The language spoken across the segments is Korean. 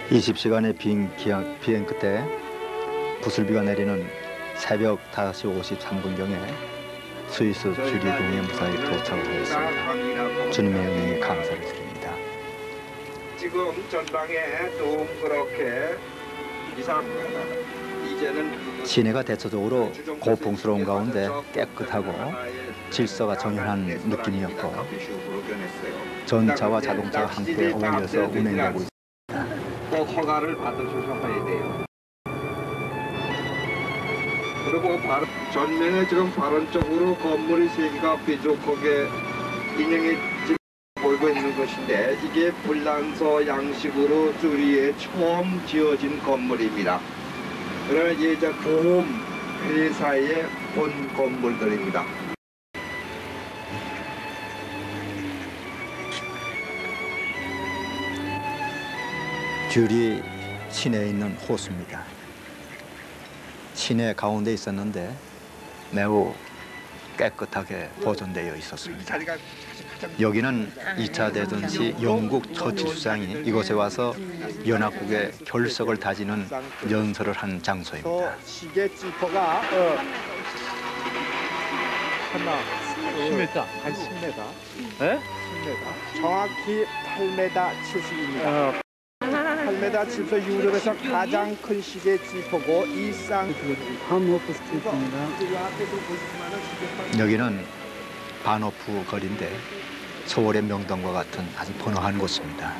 20시간의 비행 끝에 부슬비가 내리는 새벽 5시 53분경에 스위스 쥐리동에 무사히 도착을 하였습니다. 주님의 은혜에 감사를 드립니다. 지금 전방에 동그랗게 이제는 시내가 대체적으로 고풍스러운 가운데 깨끗하고 질서가 정연한 느낌이었고 전차와 자동차가 함께 어울려서 운행되고 있습니다. 꼭 허가를 받으셔서 해야 돼요. 그리고 전면에 지금 발원 쪽으로 건물이 3개가 뾰족하게 인형이 보이고 있는 것인데 이게 불란서 양식으로 쭈리에 처음 지어진 건물입니다. 그러나 예전 보험 회사의 본 건물들입니다. 쥐리 시내에 있는 호수입니다. 시내 가운데 있었는데 매우 깨끗하게 보존되어 있었습니다. 여기는 2차 대전 시 영국 처칠 수장이 이곳에 와서 연합국의 결석을 다지는 연설을 한 장소입니다. 시계 지퍼가 하나 10m, 한 10m. 네? 10m. 정확히 8m 70입니다. 8m 70 유럽에서 가장 큰 시계 지퍼고 이상 한호프 스트리트입니다. 여기는 바노프 거리인데 서울의 명동과 같은 아주 번화한 곳입니다.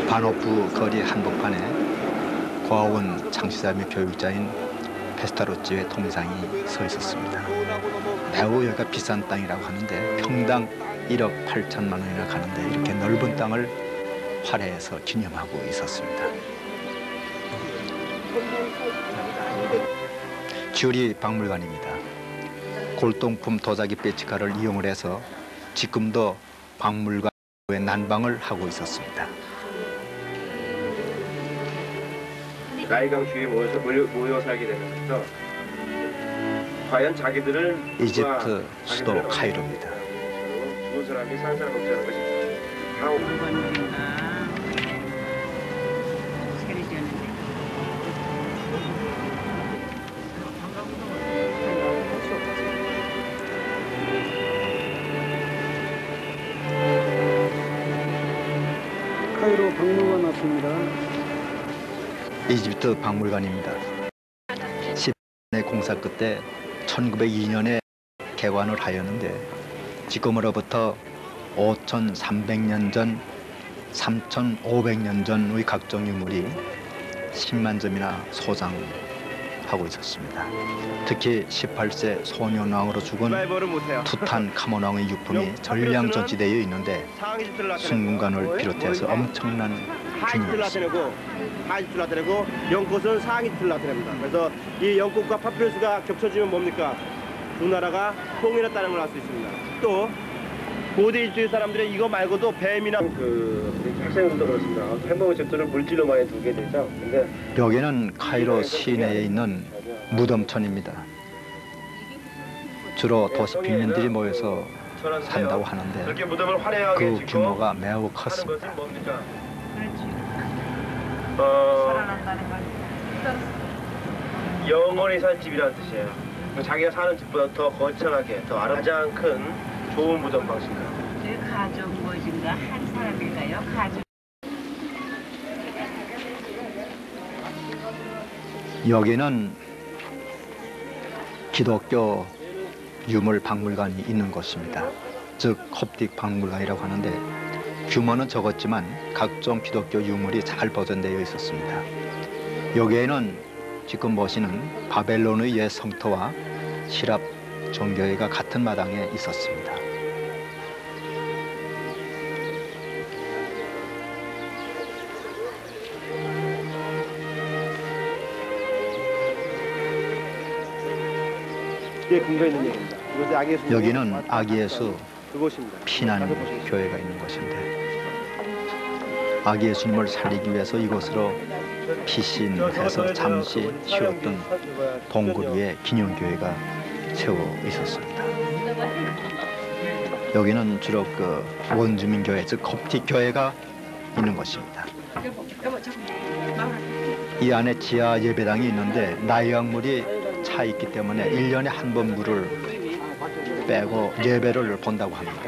바노프 거리 한복판에 고아원 창시자 및 교육자인 페스타로치의 통상이 서 있었습니다. 매우 여기가 비싼 땅이라고 하는데 평당 1억 8천만 원이나 가는데 이렇게 넓은 땅을 활해에서 기념하고 있었습니다. 쥐리 박물관입니다. 골동품 도자기 배치카를 이용을 해서 지금도 박물관의 난방을 하고 있었습니다. 라이강 주위에 모여 살게 되면서 과연 자기들을 이집트 수도 카이로입니다. 죽은 사람이 산 사람 없다는 것이 카이로 박물관 왔습니다. 이집트 박물관입니다. 10년의 공사 끝에 1902년에 개관을 하였는데 지금으로부터 5,300년 전, 3,500년 전의 각종 유물이 10만 점이나 소장하고 있었습니다. 특히 18세 소년왕으로 죽은 투탄카몬왕의 유품이 전량전치되어 있는데 순금관을 비롯해서 엄청난 균형이었습니다. 하이집을 나타내고 영꽃은 상이집을 나타냅니다. 그래서 이 영꽃과 파피루스가 겹쳐지면 뭡니까? 두 나라가 통일했다는 걸 알 수 있습니다. 또 고대 이집트 사람들이 이거 말고도 뱀이나 학생들도 그렇습니다. 햄버거 잭도를 물질로 많이 두게 되죠. 근데 여기는 카이로 시내에 있는 무덤촌입니다. 주로 도시 빈민들이 모여서 산다고 하는데 그 규모가 매우 컸습니다. 영원히 살 집이라는 뜻이에요. 자기가 사는 집보다 더 거창하게, 더 가장 큰 좋은 무덤 방식입니다. 그 가족 무엇인가 한 사람일까요? 가족. 여기는 기독교 유물 박물관이 있는 곳입니다. 즉 콥틱 박물관이라고 하는데 규모는 적었지만 각종 기독교 유물이 잘 보존되어 있었습니다. 여기에는 지금 보시는 바벨론의 옛 성터와 시랍 종교회가 같은 마당에 있었습니다. 이게 근거 있는 얘기입니다. 여기는 아기예수 그곳입니다. 피난 교회가 있는 곳인데 아기예수님을 살리기 위해서 이곳으로 피신해서 잠시 쉬었던 동굴 위에 기념교회가 세워 있었습니다. 여기는 주로 그 원주민 교회, 즉 콥틱 교회가 있는 곳입니다. 이 안에 지하 예배당이 있는데 나이약물이 차 있기 때문에 1년에 한 번 물을 빼고 예배를 본다고 합니다.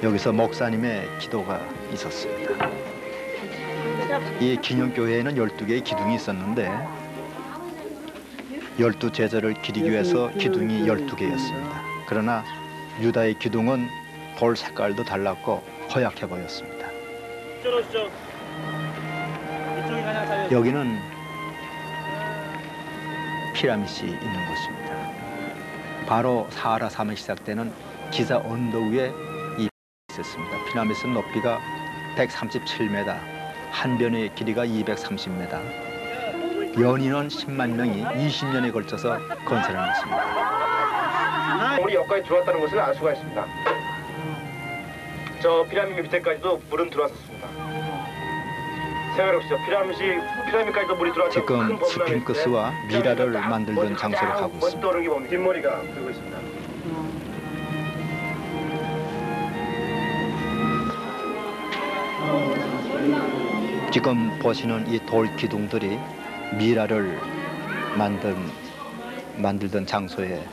여기서 목사님의 기도가 있었습니다. 이 기념교회에는 12개의 기둥이 있었는데 12제자를 기리기 위해서 기둥이 12개였습니다. 그러나 유다의 기둥은 돌 색깔도 달랐고 허약해 보였습니다. 여기는 피라밋이 있는 곳입니다. 바로 사하라 사막이 시작되는 기자 언덕 위에 이 있었습니다. 피라밋은 높이가 137m, 한 변의 길이가 230m, 연인원 10만 명이 20년에 걸쳐서 건설한 것입니다. 물이 여기까지 들어왔다는 것을 알 수가 있습니다. 저 피라미드 밑에까지도 물은 들어왔었습니다. 생각해보시죠. 피라미드까지도 물이 들어왔다고 지금 스핑크스와 미라를 만들던 장소로 가고 있습니다. 뒷머리가 그리고 있습니다. 지금 보시는 이 돌 기둥들이 미라를 만들던 장소에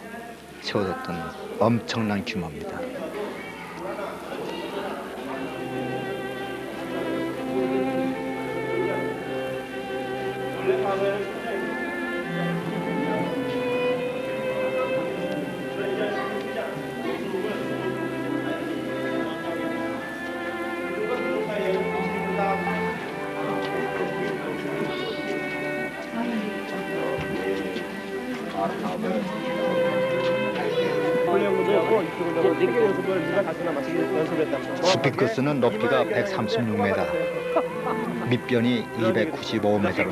세워졌던 엄청난 규모입니다. 스핑크스는 높이가 136m, 밑변이 295m로서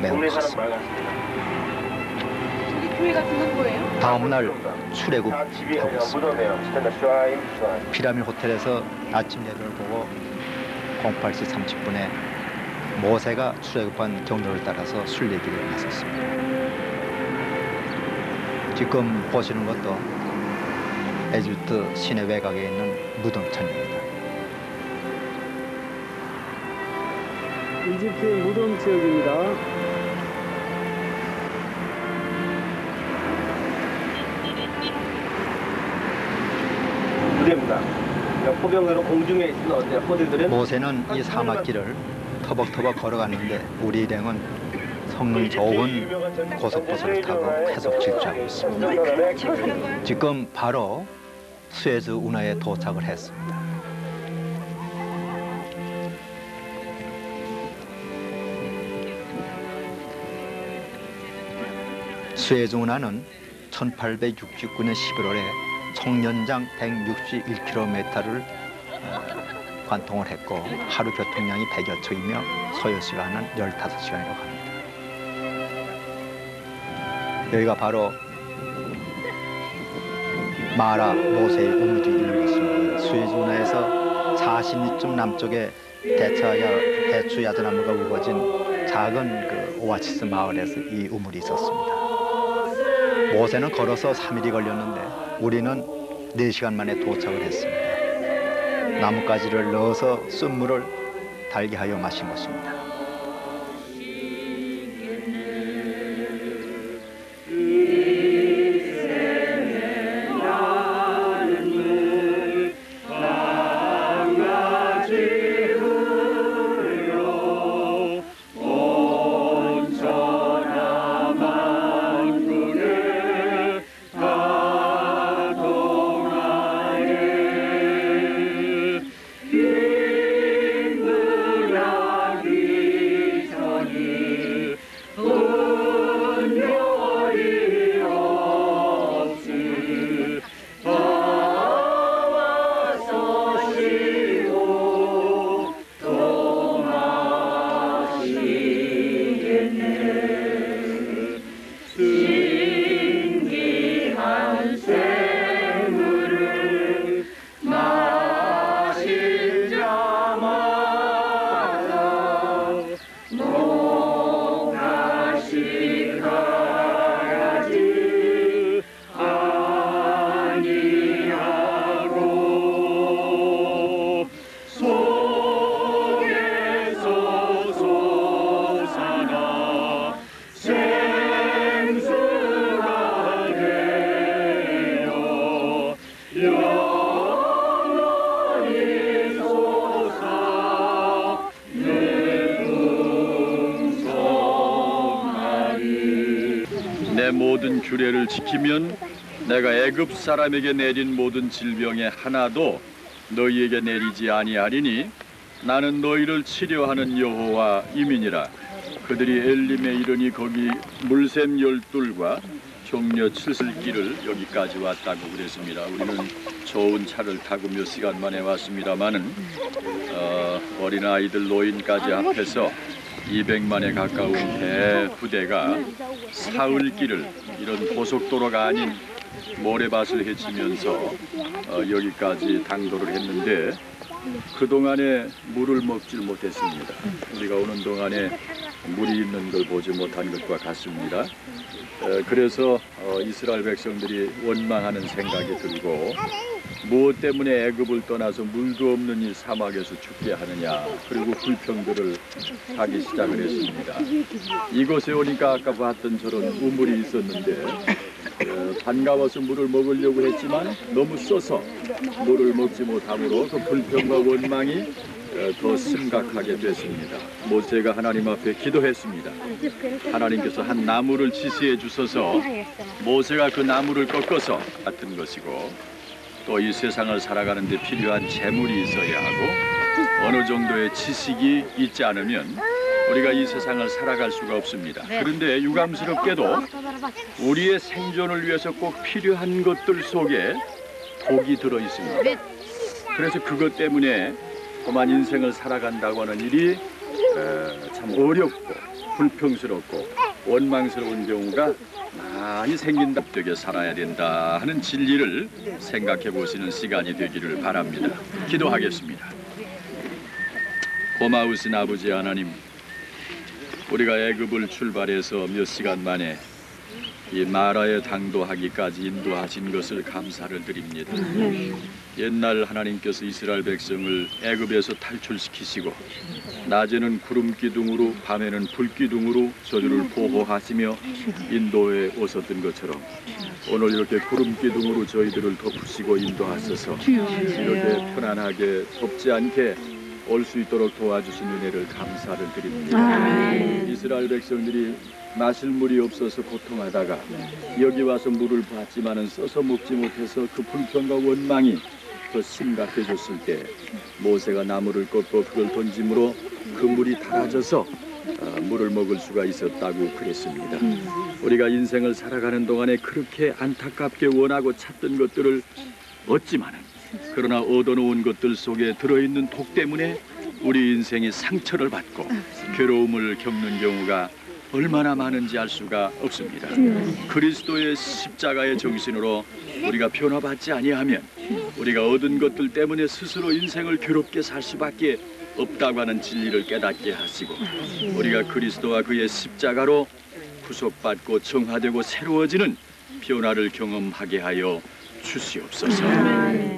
매우 컸습니다. 교회 같은 건 뭐예요? 다음 날 출애굽하고 있습니다. 피라밀 호텔에서 아침 예배를 보고 08시 30분에 모세가 출애굽한 경로를 따라서 순례길에 나섰습니다. 지금 보시는 것도 에집트 시내 외곽에 있는 무덤천입니다. 이집트의 무덤 지역입니다. 무대입니다. 포병으로 공중에 있는 어떤 포들들은 모세는 이 사막길을 터벅터벅 걸어갔는데 우리 일행은 성능 좋은 고속버스를 타고 계속 질주하고 있습니다. 지금 바로 수에즈 운하에 도착을 했습니다. 수에즈 운하는 1869년 11월에 총연장 161km를 관통을 했고 하루 교통량이 100여 척이며 소요 시간은 15시간이라고 합니다. 여기가 바로 마라 모세의 우물이 있는 곳입니다. 수에즈 운하에서 40리쯤 남쪽에 대추 야자나무가 우거진 작은 그 오아시스 마을에서 이 우물이 있었습니다. 모세는 걸어서 3일이 걸렸는데 우리는 4시간 만에 도착을 했습니다. 나뭇가지를 넣어서 쓴물을 달게 하여 마신 것입니다. 내 모든 규례를 지키면 내가 애굽 사람에게 내린 모든 질병의 하나도 너희에게 내리지 아니하리니 나는 너희를 치료하는 여호와 이민이라. 그들이 엘림에 이르니 거기 물샘 12과 종려 7슬길을 여기까지 왔다고 그랬습니다. 우리는 좋은 차를 타고 몇 시간 만에 왔습니다마는 어린아이들 노인까지 합해서 200만에 가까운 대부대가 사흘길을 이런 고속도로가 아닌 모래밭을 헤치면서 여기까지 당도를 했는데 그동안에 물을 먹질 못했습니다. 우리가 오는 동안에 물이 있는 걸 보지 못한 것과 같습니다. 그래서 이스라엘 백성들이 원망하는 생각이 들고 무엇 때문에 애굽을 떠나서 물도 없는 이 사막에서 죽게 하느냐, 그리고 불평들을 하기 시작을 했습니다. 이곳에 오니까 아까 봤던 저런 우물이 있었는데 반가워서 물을 먹으려고 했지만 너무 써서 물을 먹지 못함으로 그 불평과 원망이 더 심각하게 됐습니다. 모세가 하나님 앞에 기도했습니다. 하나님께서 한 나무를 지시해 주셔서 모세가 그 나무를 꺾어서 같은 것이고, 또 이 세상을 살아가는 데 필요한 재물이 있어야 하고 어느 정도의 지식이 있지 않으면 우리가 이 세상을 살아갈 수가 없습니다. 그런데 유감스럽게도 우리의 생존을 위해서 꼭 필요한 것들 속에 독이 들어 있습니다. 그래서 그것 때문에 그만 인생을 살아간다고 하는 일이 참 어렵고 불평스럽고 원망스러운 경우가 많이 생긴다. 어떻게 살아야 된다 하는 진리를 생각해 보시는 시간이 되기를 바랍니다. 기도하겠습니다. 고마우신 아버지 하나님, 우리가 애굽을 출발해서 몇 시간 만에 이 마라에 당도하기까지 인도하신 것을 감사를 드립니다. 옛날 하나님께서 이스라엘 백성을 애굽에서 탈출시키시고 낮에는 구름 기둥으로 밤에는 불 기둥으로 저들을 보호하시며 인도에 오셨던 것처럼 오늘 이렇게 구름 기둥으로 저희들을 덮으시고 인도하셔서 이렇게 편안하게 덥지 않게 올 수 있도록 도와주신 은혜를 감사를 드립니다. 이스라엘 백성들이 마실 물이 없어서 고통하다가 여기 와서 물을 봤지만은 써서 먹지 못해서 그 불평과 원망이 더 심각해졌을 때 모세가 나무를 꺾고 그걸 던짐으로 그 물이 닳아져서 물을 먹을 수가 있었다고 그랬습니다. 우리가 인생을 살아가는 동안에 그렇게 안타깝게 원하고 찾던 것들을 얻지만은 그러나 얻어놓은 것들 속에 들어있는 독 때문에 우리 인생이 상처를 받고 괴로움을 겪는 경우가 얼마나 많은지 알 수가 없습니다. 그리스도의 십자가의 정신으로 우리가 변화받지 아니하면 우리가 얻은 것들 때문에 스스로 인생을 괴롭게 살 수밖에 없다고 하는 진리를 깨닫게 하시고 우리가 그리스도와 그의 십자가로 구속받고 정화되고 새로워지는 변화를 경험하게 하여 주시옵소서.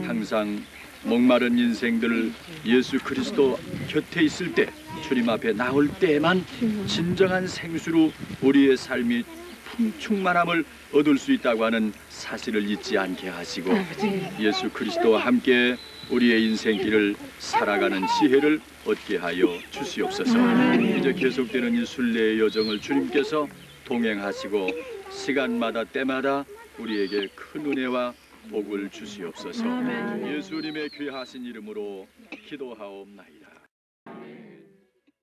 항상 목마른 인생들 예수 그리스도 곁에 있을 때, 주님 앞에 나올 때에만 진정한 생수로 우리의 삶이 풍충만함을 얻을 수 있다고 하는 사실을 잊지 않게 하시고 예수 그리스도와 함께 우리의 인생길을 살아가는 지혜를 얻게 하여 주시옵소서. 이제 계속되는 이 순례의 여정을 주님께서 동행하시고 시간마다 때마다 우리에게 큰 은혜와 복을 주시옵소서. 예수님의 귀하신 이름으로 기도하옵나이다.